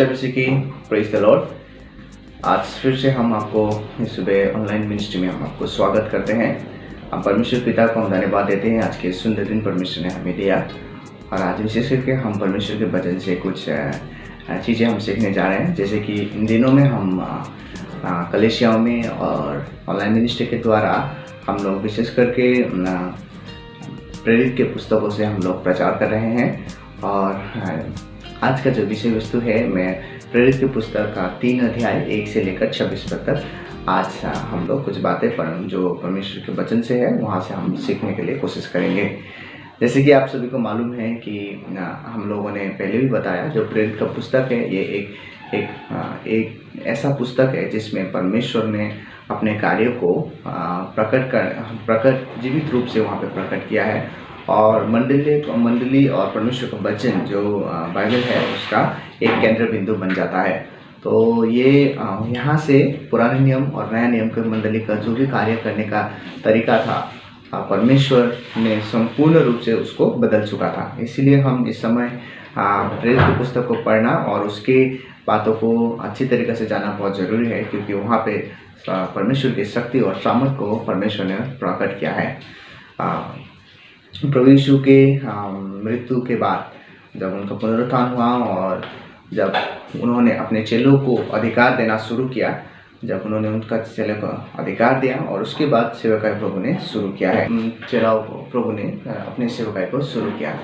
जय मसीह की, praise the Lord. आज फिर से हम आपको इस सुबह ऑनलाइन मिनिस्ट्री में हम आपको स्वागत करते हैं। हम परमेश्वर पिता को हम धन्यवाद देते हैं आज के सुंदर दिन परमेश्वर ने हमें दिया। और आज विशेष करके हम परमेश्वर के वचन से कुछ चीज़ें हम सीखने जा रहे हैं। जैसे कि इन दिनों में हम कलीसियाओं में और ऑनलाइन मिनिस्ट्री के द्वारा हम लोग विशेष करके प्रेरित के पुस्तकों से हम लोग प्रचार कर रहे हैं। और आज का जो विषय वस्तु है, मैं प्रेरित की पुस्तक का 3 अध्याय 1 से लेकर 26 पद तक आज हम लोग कुछ बातें जो परमेश्वर के वचन से है वहाँ से हम सीखने के लिए कोशिश करेंगे। जैसे कि आप सभी को मालूम है कि हम लोगों ने पहले भी बताया, जो प्रेरित का पुस्तक है ये एक ऐसा पुस्तक है जिसमें परमेश्वर ने अपने कार्यों को प्रकट जीवित रूप से वहाँ पे प्रकट किया है। और मंडली और परमेश्वर का वचन जो बाइबल है उसका एक केंद्र बिंदु बन जाता है। तो ये यहाँ से पुराने नियम और नया नियम के मंडली का जो भी कार्य करने का तरीका था, परमेश्वर ने संपूर्ण रूप से उसको बदल चुका था। इसीलिए हम इस समय प्रेरित की पुस्तक को पढ़ना और उसके बातों को अच्छी तरीके से जानना बहुत ज़रूरी है, क्योंकि वहाँ पे परमेश्वर की शक्ति और सामर्थ को परमेश्वर ने प्रकट किया है। प्रभु यीशु के मृत्यु के बाद जब उनका पुनरुत्थान हुआ और जब उन्होंने अपने चेलों को अधिकार देना शुरू किया, जब उन्होंने उनका चेलों को अधिकार दिया और उसके बाद सेवकाई प्रभु ने शुरू किया है, चेलाओं को प्रभु ने अपने सेवकाई को शुरू किया।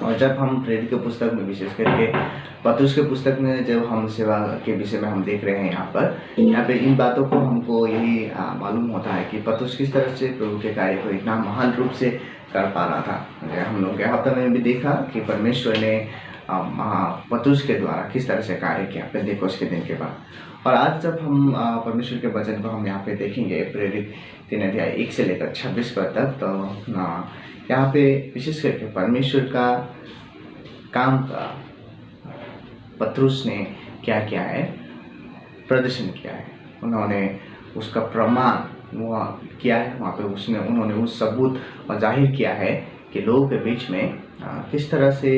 और जब हम प्रेरित के पुस्तक में विशेष करके पतरस के पुस्तक में जब हम सेवा के विषय में हम देख रहे हैं, यहाँ पे इन बातों को हमको यही मालूम होता है कि पतरस किस तरह से प्रभु के कार्य को इतना महान रूप से कर पा रहा था। हम लोग के हफ्ते में भी देखा कि परमेश्वर ने पतरस के द्वारा किस तरह से कार्य किया पेंतिकोस्त के दिन के बाद। और आज जब हम परमेश्वर के वचन को हम यहाँ पे देखेंगे, प्रेरित 3 अध्याय 1 से लेकर 26 पद तक, तो यहाँ पे विशेष करके परमेश्वर का काम का पतरस ने क्या किया है, प्रदर्शन किया है। उन्होंने उसका प्रमाण किया है वहाँ पे, उन्होंने उस सबूत और जाहिर किया है कि लोगों के बीच में किस तरह से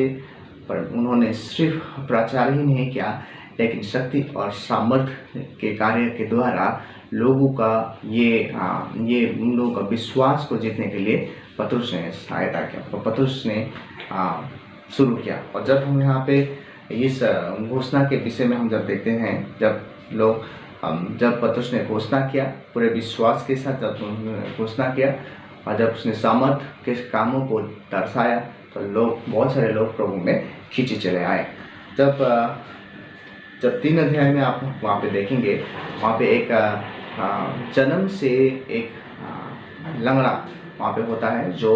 उन्होंने सिर्फ प्रचार ही नहीं किया, लेकिन शक्ति और सामर्थ्य के कार्य के द्वारा लोगों का उन लोगों का विश्वास को जीतने के लिए पतरस ने सहायता किया, तो पतरस ने शुरू किया। और जब हम यहाँ पे इस घोषणा के विषय में हम जब देखते हैं, जब पतरस ने घोषणा किया पूरे विश्वास के साथ, जब उन्होंने घोषणा किया और जब उसने सामर्थ के कामों को दर्शाया, तो बहुत सारे लोग प्रभु में खींचे चले आए। जब 3 अध्याय में आप वहाँ पे देखेंगे, वहाँ पे एक जन्म से एक लंगड़ा वहाँ पे होता है, जो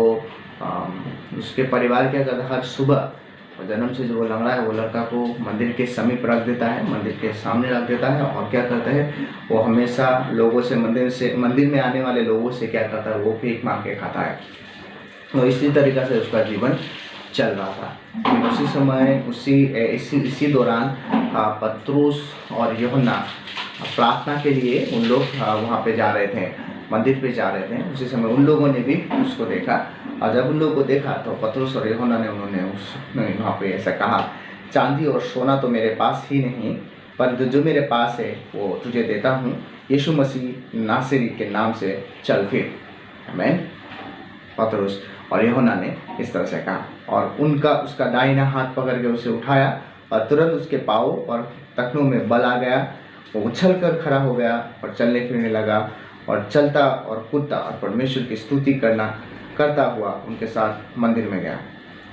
उसके परिवार क्या करता है, हर सुबह जन्म से जो लंगड़ा है वो लड़का को मंदिर के समीप रख देता है, मंदिर के सामने रख देता है। और क्या करता है, वो हमेशा लोगों से मंदिर में आने वाले लोगों से क्या करता है, वो भीख मांग के खाता है। तो इसी तरीक़ा से उसका जीवन चल रहा था। उसी समय इसी दौरान पतरस और यूहन्ना प्रार्थना के लिए उन लोग वहाँ पे जा रहे थे, मंदिर पे जा रहे थे। उसी समय उन लोगों ने भी उसको देखा, और जब उन लोगों को देखा तो पतरस और यूहन्ना ने वहाँ पे ऐसा कहा, चांदी और सोना तो मेरे पास ही नहीं, पर जो मेरे पास है वो तुझे देता हूँ। यीशु मसीह नासरी के नाम से चल फिर। आमीन। पतरस और यूहन्ना ने इस तरह से कहा, और उसका दाहिना हाथ पकड़ के उसे उठाया, और तुरंत उसके पाँव और टखनों में बल आ गया। वो उछल कर खड़ा हो गया और चलने फिरने लगा, और चलता और कूदता और परमेश्वर की स्तुति करता हुआ उनके साथ मंदिर में गया।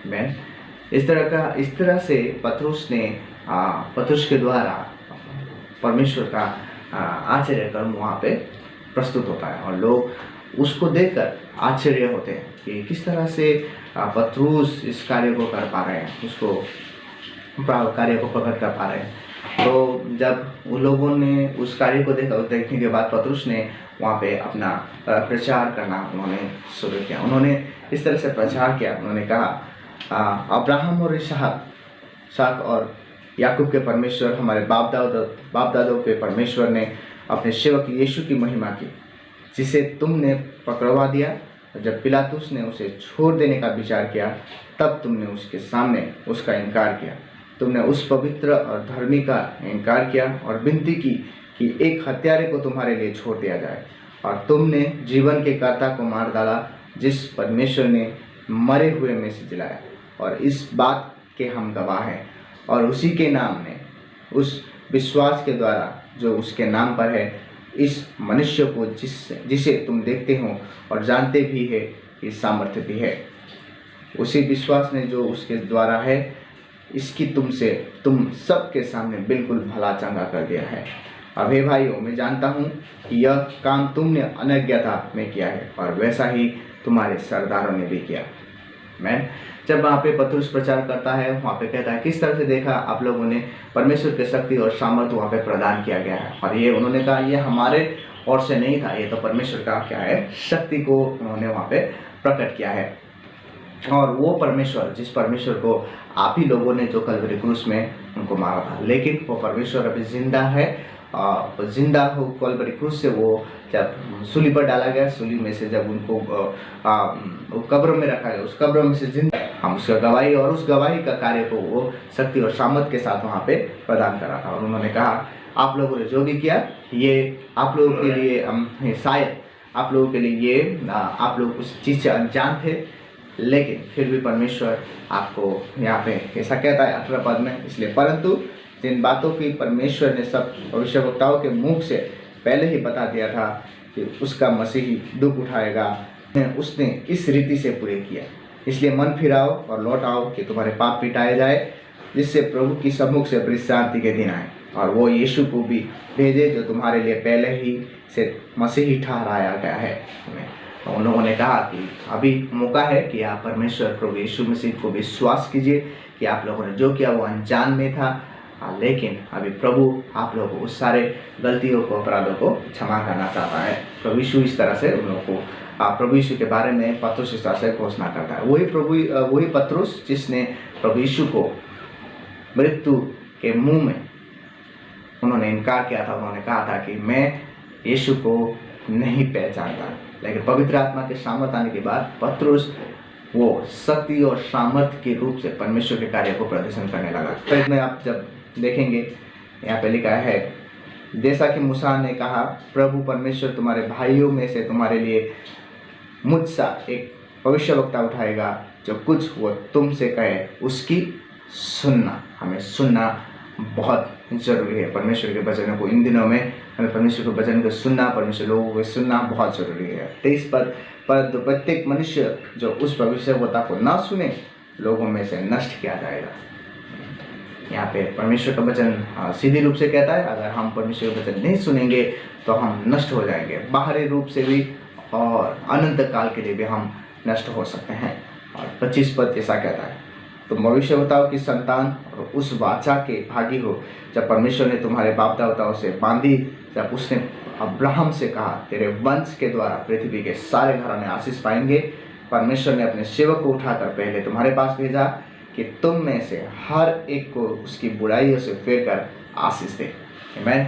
मैं इस तरह से पतरस के द्वारा परमेश्वर का आश्चर्य कर्म वहाँ पे प्रस्तुत होता है, और लोग उसको देखकर आश्चर्य होते हैं कि किस तरह से पतरस इस कार्य को कर पा रहे हैं, उसको कार्य को प्रकट कर पा रहे हैं। तो जब उन लोगों ने उस कार्य को देखने के बाद पतरस ने वहाँ पे अपना प्रचार करना उन्होंने शुरू किया। उन्होंने इस तरह से प्रचार किया, उन्होंने कहा, अब्राहम और इसहाक और याकूब के परमेश्वर, हमारे बाप दादों के परमेश्वर ने अपने सेवक यीशु की महिमा की, जिसे तुमने पकड़वा दिया। जब पिलातुस ने उसे छोड़ देने का विचार किया, तब तुमने उसके सामने उसका इनकार किया। तुमने उस पवित्र और धर्मी का इनकार किया और विनती की कि एक हत्यारे को तुम्हारे लिए छोड़ दिया जाए, और तुमने जीवन के कर्ता को मार डाला, जिस परमेश्वर ने मरे हुए में से जिलाया। और इस बात के हम गवाह हैं, और उसी के नाम ने, उस विश्वास के द्वारा जो उसके नाम पर है, इस मनुष्य को जिसे तुम देखते हो और जानते भी है कि सामर्थ्य भी है, उसी विश्वास ने जो उसके द्वारा है, इसकी तुम सबके सामने बिल्कुल भला चंगा कर दिया है। अब हे भाइयों, मैं जानता हूँ कि यह काम तुमने अनज्ञता में किया है, और वैसा ही तुम्हारे सरदारों ने भी किया। मैं जब वहाँ पे पतरुस प्रचार करता है, वहाँ पे कहता है किस तरह से देखा आप लोगों ने परमेश्वर के शक्ति और सामर्थ्य वहाँ पे प्रदान किया गया है, और ये उन्होंने कहा ये हमारे ओर से नहीं था, ये तो परमेश्वर का क्या है, शक्ति को उन्होंने वहाँ पे प्रकट किया है। और वो परमेश्वर, जिस परमेश्वर को आप ही लोगों ने जो कलवरी क्रूस में उनको मारा था, लेकिन वो परमेश्वर अभी जिंदा है। जिंदा हो कलवरी क्रूस से, वो जब सूली पर डाला गया, सूली में से जब उनको कब्र में रखा गया, उस कब्र में से जिंदा हम उसका गवाही, और उस गवाही का कार्य को वो शक्ति और सामर्थ के साथ वहाँ पे प्रदान करा था। और उन्होंने कहा आप लोगों ने जो भी किया, ये आप लोगों के लिए शायद आप लोगों के लिए ये आप लोग उस चीज़ से अनजान थे, लेकिन फिर भी परमेश्वर आपको यहाँ पे ऐसा कहता है 18 पद में, इसलिए परंतु जिन बातों की परमेश्वर ने सब भविष्यवक्ताओं के मुख से पहले ही बता दिया था कि उसका मसीही दुख उठाएगा, उसने इस रीति से पूरे किया। इसलिए मन फिराओ और लौट आओ कि तुम्हारे पाप मिटाए जाए, जिससे प्रभु की सम्मुख से बड़ी शांति के दिन आए। और वो यीशु को भी भेजे जो तुम्हारे लिए पहले ही से मसीही ठहराया गया है। उन लोगों ने कहा कि अभी मौका है कि आप परमेश्वर प्रभु यीशु मसीह को विश्वास कीजिए कि आप लोगों ने जो किया वो अनजान में था, लेकिन अभी प्रभु आप लोगों को उस सारे गलतियों को, अपराधों को क्षमा करना चाहता है। प्रभु यीशु इस तरह से उन लोगों को प्रभु यीशु के बारे में पत्रुस इस तरह से घोषणा करता है। वही पत्रुस जिसने प्रभु यीशु को मृत्यु के मुंह में उन्होंने इनकार किया था। उन्होंने कहा था कि मैं यीशु को नहीं पहचानता, लेकिन पवित्र आत्मा के सामर्थ आने के बाद पत्रुस वो शक्ति और सामर्थ्य के रूप से परमेश्वर के कार्य को प्रदर्शन करने लगा। फिर में आप जब देखेंगे, यहाँ पे लिखा है, जैसा कि मूसा ने कहा, प्रभु परमेश्वर तुम्हारे भाइयों में से तुम्हारे लिए मुझसा एक भविष्यवक्ता उठाएगा, जो कुछ वो तुमसे कहे उसकी सुनना। हमें सुनना बहुत ज़रूरी है परमेश्वर के वचनों को। इन दिनों में हमें परमेश्वर के वचन को सुनना, परमेश्वर लोगों को सुनना बहुत ज़रूरी है। 23 पद, परंतु प्रत्येक मनुष्य जो उस भविष्यवक्ता को न सुने, लोगों में से नष्ट किया जाएगा। यहाँ पे परमेश्वर का वचन सीधे रूप से कहता है, अगर हम परमेश्वर का वचन नहीं सुनेंगे तो हम नष्ट हो जाएंगे, बाहरी रूप से भी और अनंत काल के लिए भी हम नष्ट हो सकते हैं। और 25 पद ऐसा कहता है, तुम भविष्यवक्ताओं की संतान और उस वाचा के भागी हो, जब परमेश्वर ने तुम्हारे बाप दादाओं से बांधी, जब उसने अब्राहम से कहा, तेरे वंश के द्वारा पृथ्वी के सारे घराने आशीष पाएंगे। परमेश्वर ने अपने सेवक को उठाकर पहले तुम्हारे पास भेजा कि तुम में से हर एक को उसकी बुराइयों से फेर कर आशीष दे। आमीन।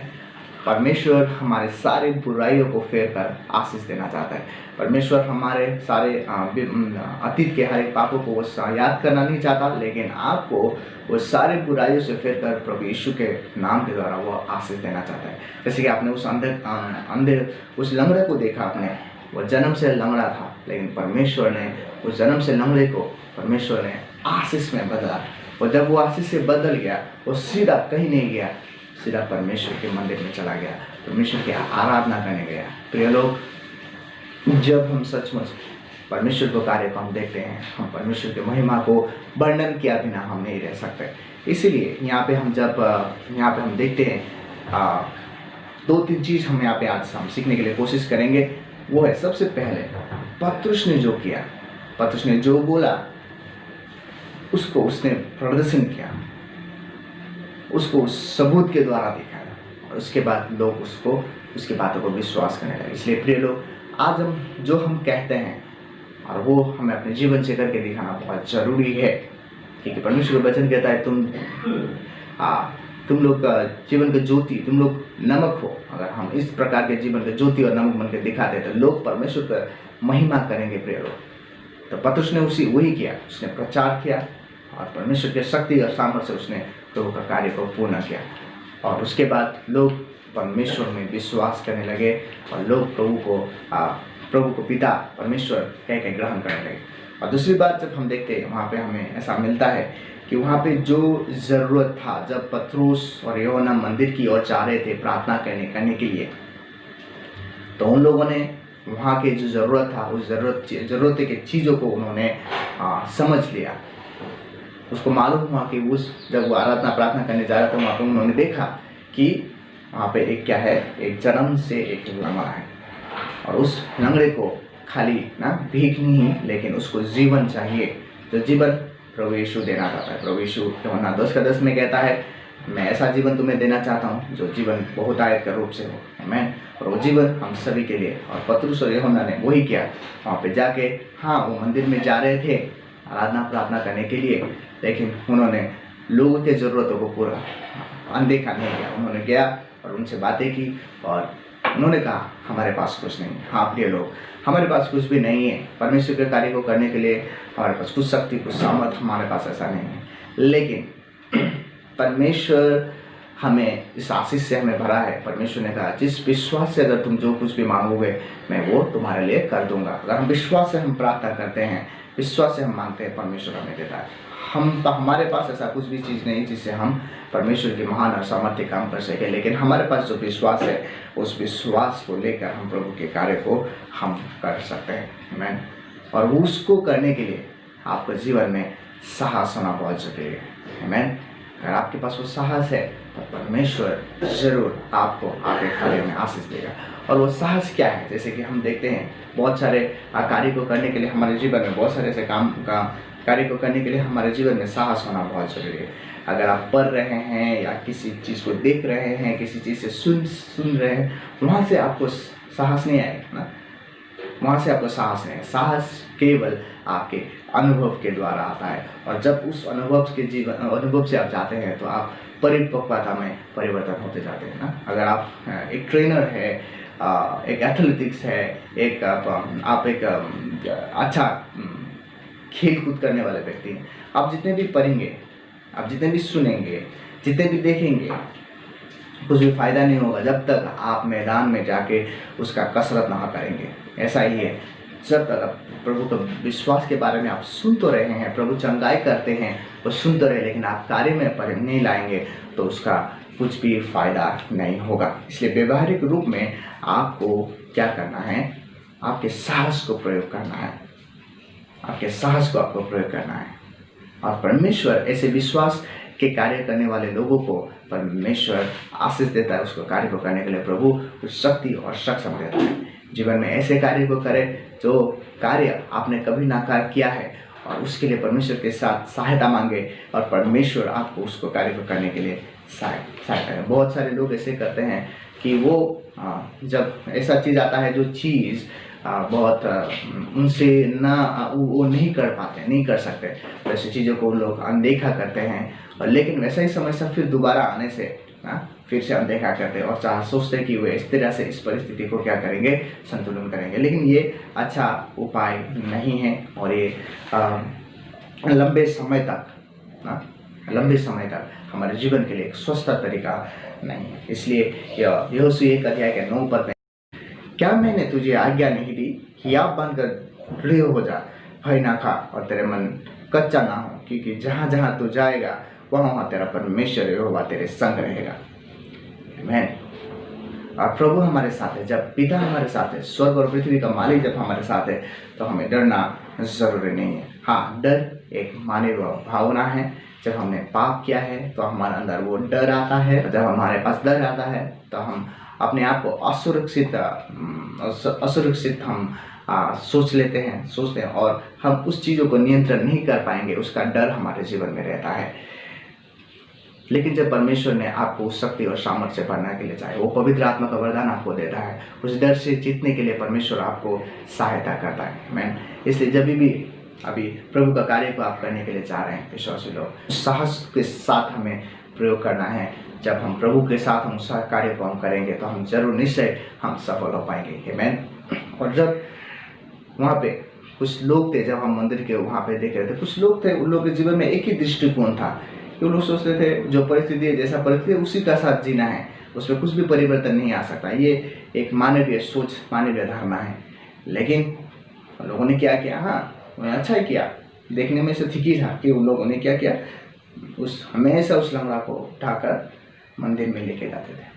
परमेश्वर हमारे सारे बुराइयों को फेर कर आशीष देना चाहता है। परमेश्वर हमारे सारे अतीत के हर एक पापों को वो याद करना नहीं चाहता, लेकिन आपको वो सारे बुराइयों से फेर कर प्रभु यीशु के नाम के द्वारा वो आशीष देना चाहता है। जैसे कि आपने उस अंधे उस लंगड़े को देखा, आपने वो जन्म से लंगड़ा था, लेकिन परमेश्वर ने उस जन्म से लंगड़े को परमेश्वर ने आशीष में बदला। और जब वो आशीष से बदल गया, वो सीधा कहीं नहीं गया, सीधा परमेश्वर के मंदिर में चला गया, परमेश्वर की आराधना करने गया। प्रिय लोग, जब हम सचमुच परमेश्वर को कार्य को हम देखते हैं, हम परमेश्वर की महिमा को वर्णन किया बिना हम नहीं रह सकते। इसीलिए यहाँ पे हम देखते हैं 2-3 चीज़ हम यहाँ पे आज हम सीखने के लिए कोशिश करेंगे। वो है, सबसे पहले पत्रुस ने जो किया, पत्रुस ने जो बोला उसको उसने प्रदर्शन किया, उसको उस सबूत के द्वारा दिखाया, और उसके बाद लोग उसकी बातों को विश्वास करने लगे। इसलिए प्रिय लोग, आज जो हम कहते हैं और वो हमें अपने जीवन से करके दिखाना बहुत ज़रूरी है, क्योंकि परमेश्वर का वचन कहता है तुम लोग जीवन का ज्योति, तुम लोग नमक हो। अगर हम इस प्रकार के जीवन का ज्योति और नमक बन के दिखाते हैं तो लोग परमेश्वर का महिमा करेंगे। प्रिय लोग, तो पत्रुस ने वही किया, उसने प्रचार किया और परमेश्वर के शक्ति और सामर्थ्य से उसने प्रभु का कार्य को पूर्ण किया। और उसके बाद लोग परमेश्वर में विश्वास करने लगे और लोग प्रभु को पिता परमेश्वर कह के ग्रहण करने लगे। और दूसरी बात जब हम देखते हैं वहाँ पे हमें ऐसा मिलता है कि वहाँ पे जो ज़रूरत था, जब पतरस और यूहन्ना मंदिर की ओर जा रहे थे प्रार्थना करने के लिए, तो उन लोगों ने वहाँ के जो ज़रूरत था उस ज़रूरत के चीज़ों को उन्होंने समझ लिया। उसको मालूम हुआ कि जब वो आराधना प्रार्थना करने जा रहे थे वहाँ पर उन्होंने देखा कि वहाँ पे एक क्या है, एक जन्म से एक लंगड़ा है और उस लंगड़े को खाली ना भीख नहीं लेकिन उसको जीवन चाहिए, जो जीवन प्रभु यीशु देना चाहता है। प्रभु यीशु यूहन्ना 10:10 में कहता है, मैं ऐसा जीवन तुम्हें देना चाहता हूँ जो जीवन बहुतायत के रूप से हो। आमीन। और वो जीवन हम सभी के लिए। और पतरस और यूहन्ना ने वही किया। वहाँ पे जाके वो मंदिर में जा रहे थे आराधना प्रार्थना करने के लिए, लेकिन उन्होंने लोगों के ज़रूरतों को पूरा अनदेखा नहीं किया। उन्होंने गया और उनसे बातें की और उन्होंने कहा, हमारे पास कुछ नहीं है। हाँ प्रिय लोग, हमारे पास कुछ भी नहीं है। परमेश्वर के कार्य को करने के लिए हमारे पास कुछ शक्ति, कुछ सामर्थ्य हमारे पास ऐसा नहीं है, लेकिन परमेश्वर हमें इस आशीष से हमें भरा है। परमेश्वर ने कहा, जिस विश्वास से अगर तुम जो कुछ भी मांगोगे मैं वो तुम्हारे लिए कर दूंगा। अगर हम विश्वास से हम प्रार्थना करते हैं, विश्वास से हम मांगते हैं, परमेश्वर हमें देता है। हमारे पास ऐसा कुछ भी चीज़ नहीं जिससे हम परमेश्वर के महान और सामर्थ्य काम कर सकें, लेकिन हमारे पास जो विश्वास है उस विश्वास को लेकर हम प्रभु के कार्य को हम कर सकते हैं। आमीन। और उसको करने के लिए आपको जीवन में साहस होना बहुत जरूरी है। आमीन। अगर आपके पास वो साहस है तो परमेश्वर जरूर आपको आगे कार्य में आशीष देगा। और वो साहस क्या है? जैसे कि हम देखते हैं बहुत सारे कार्य को करने के लिए हमारे जीवन में बहुत सारे ऐसे कार्य को करने के लिए हमारे जीवन में साहस होना बहुत ज़रूरी है। अगर आप पढ़ रहे हैं या किसी चीज़ को देख रहे हैं, किसी चीज़ से सुन रहे हैं, वहाँ से आपको साहस नहीं आएगा ना, वहाँ से आपको साहस नहीं है। साहस केवल आपके अनुभव के द्वारा आता है। और जब उस अनुभव से आप जाते हैं तो आप परिपक्वता में परिवर्तन होते जाते हैं ना। अगर आप एक ट्रेनर है, एक एथलेटिक्स है, आप एक अच्छा खेल कूद करने वाले व्यक्ति हैं, आप जितने भी पढ़ेंगे, आप जितने भी सुनेंगे, जितने भी देखेंगे, कुछ भी फायदा नहीं होगा जब तक आप मैदान में जाके उसका कसरत ना करेंगे। ऐसा ही है, जब तक आप प्रभु के विश्वास के बारे में आप सुन तो रहे हैं, प्रभु चंगाई करते हैं वो सुन तो रहे, लेकिन आप कार्य में नहीं लाएंगे तो उसका कुछ भी फायदा नहीं होगा। इसलिए व्यवहारिक रूप में आपको क्या करना है? आपके साहस को प्रयोग करना है, आपके साहस को आपको प्रयोग करना है। और परमेश्वर ऐसे विश्वास के कार्य करने वाले लोगों को परमेश्वर आशीष देता है। उसको कार्य को करने के लिए प्रभु कुछ शक्ति और सक्षम देता है। जीवन में ऐसे कार्य को करें जो कार्य आपने कभी ना किया है, और उसके लिए परमेश्वर के साथ सहायता मांगे और परमेश्वर आपको उसको कार्य को करने के लिए सहायता करें। बहुत सारे लोग ऐसे करते हैं कि वो जब ऐसा चीज़ आता है जो चीज़ बहुत उनसे वो नहीं कर पाते, नहीं कर सकते, वैसे चीज़ों को लोग अनदेखा करते हैं। और लेकिन वैसा ही समस्या फिर दोबारा आने से फिर से अनदेखा करते हैं और सोचते हैं कि वे इस तरह से इस परिस्थिति को क्या करेंगे, संतुलन करेंगे। लेकिन ये अच्छा उपाय नहीं है और ये लंबे समय तक हमारे जीवन के लिए एक स्वस्थ तरीका नहीं है। इसलिए यहोशू 1:9 क्या मैंने तुझे आज्ञा नहीं दी कि आप बनकर दृढ़ हो जा, भय ना खा और तेरे मन कच्चा ना हो, क्योंकि जहाँ जहाँ तू जाएगा वहाँ तेरा परमेश्वर यहोवा तेरे संग रहेगा। आमीन। और प्रभु हमारे साथ है, जब पिता हमारे साथ है, स्वर्ग और पृथ्वी का मालिक जब हमारे साथ है, तो हमें डरना जरूरी नहीं है। हाँ, डर एक मानवीय भावना है। जब हमने पाप किया है तो हमारे अंदर वो डर आता है। जब हमारे पास डर आता है तो हम अपने आप को असुरक्षित हम सोचते हैं और हम उस चीज़ों को नियंत्रण नहीं कर पाएंगे। उसका डर हमारे जीवन में रहता है। लेकिन जब परमेश्वर ने आपको उस शक्ति और सामर्थ्य से भरने के लिए चाहे, वो पवित्र आत्मा का वरदान आपको देता है, उस डर से जीतने के लिए परमेश्वर आपको सहायता करता है। आमीन। इसलिए जब भी अभी प्रभु का कार्य को आप करने के लिए चाह रहे हैं विश्वासी लोग, साहस के साथ हमें प्रयोग करना है। जब हम प्रभु के साथ हम उस कार्य को हम करेंगे तो हम जरूर निश्चय हम सफल हो पाएंगे। आमीन। और जब वहाँ पे कुछ लोग थे, जब हम मंदिर के वहाँ पे देख रहे थे, कुछ लोग थे, उन लोगों के जीवन में एक ही दृष्टिकोण था कि वो लोग सोचते थे जो परिस्थिति है, जैसा परिस्थिति है उसी का साथ जीना है, उसमें कुछ भी परिवर्तन नहीं आ सकता। ये एक मानवीय सोच, मानवीय धारणा है। लेकिन लोगों ने क्या किया? हाँ, उन्होंने अच्छा ही किया। देखने में से ठीक ही था कि उन लोगों ने क्या किया, हमेशा उस लंगड़ा को उठाकर मंदिर में लेके जाते थे।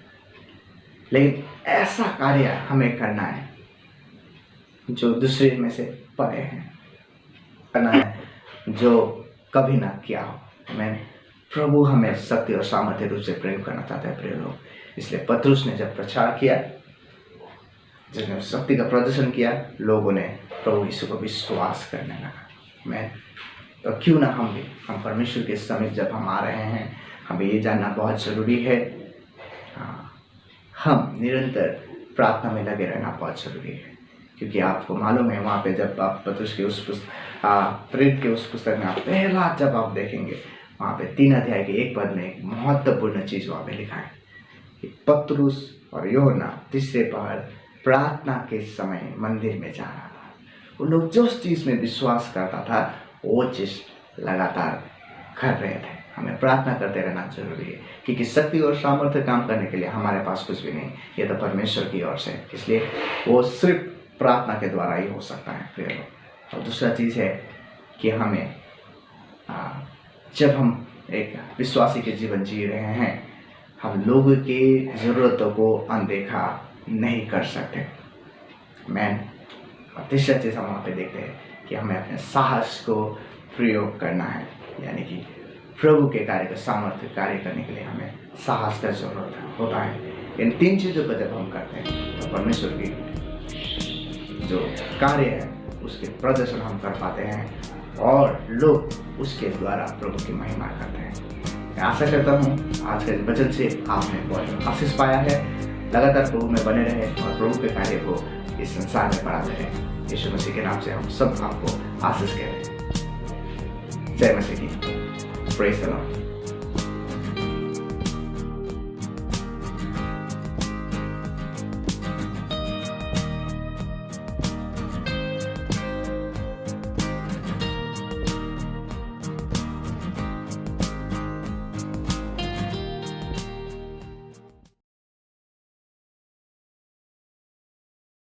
लेकिन ऐसा कार्य हमें करना है जो दूसरे में से परे है, करना है जो कभी ना किया हो। मैं प्रभु हमें शक्ति और सामर्थ्य रूप से प्रयोग करना चाहता है प्रिय लोग। इसलिए पतरुस ने जब प्रचार किया, जिसने शक्ति का प्रदर्शन किया, लोगों ने प्रभु यीशु को विश्वास करने लगा। मैं तो क्यों ना हम परमेश्वर के समीप जब हम आ रहे हैं, हमें ये जानना बहुत ज़रूरी है, हम निरंतर प्रार्थना में लगे रहना बहुत ज़रूरी है। क्योंकि आपको मालूम है, वहाँ पे जब आप पतरुस के उस प्रेरित के उस पुस्तक में आप पहला जब आप देखेंगे, वहाँ पे 3 अध्याय के 1 पद में एक महत्वपूर्ण चीज़ वहाँ पे लिखा है कि पतरुस और यूहन्ना तीसरे पहर प्रार्थना के समय मंदिर में जा रहा था। उन लोग जो चीज़ में विश्वास करता था वो चीज़ लगातार कर रहे थे। हमें प्रार्थना करते रहना जरूरी है, क्योंकि शक्ति और सामर्थ्य काम करने के लिए हमारे पास कुछ भी नहीं, ये तो परमेश्वर की ओर से। इसलिए वो सिर्फ प्रार्थना के द्वारा ही हो सकता है प्रिय लोग। और दूसरा चीज़ है कि हमें जब हम एक विश्वासी के जीवन जी रहे हैं, हम लोगों की ज़रूरतों को अनदेखा नहीं कर सकते। तीसरा चीज़ हम वहाँ पे देखते हैं कि हमें अपने साहस को प्रयोग करना है, यानी कि प्रभु के कार्य का सामर्थ्य कार्य करने के लिए हमें साहस का जरूरत होता है। इन 3 चीज़ों को जब हम करते हैं तो परमेश्वर की जो कार्य है उसके प्रदर्शन हम कर पाते हैं और लोग उसके द्वारा प्रभु की महिमा करते हैं। मैं आशा करता हूँ आज के वचन से आपने बहुत आशीष पाया है। लगातार प्रभु में बने रहे और प्रभु के कार्य को इस संसार में बढ़ाते रहे। यीशु मसीह के नाम से हम सब आपको आशीष कह रहे हैं। जय मसीह की। Praise the Lord.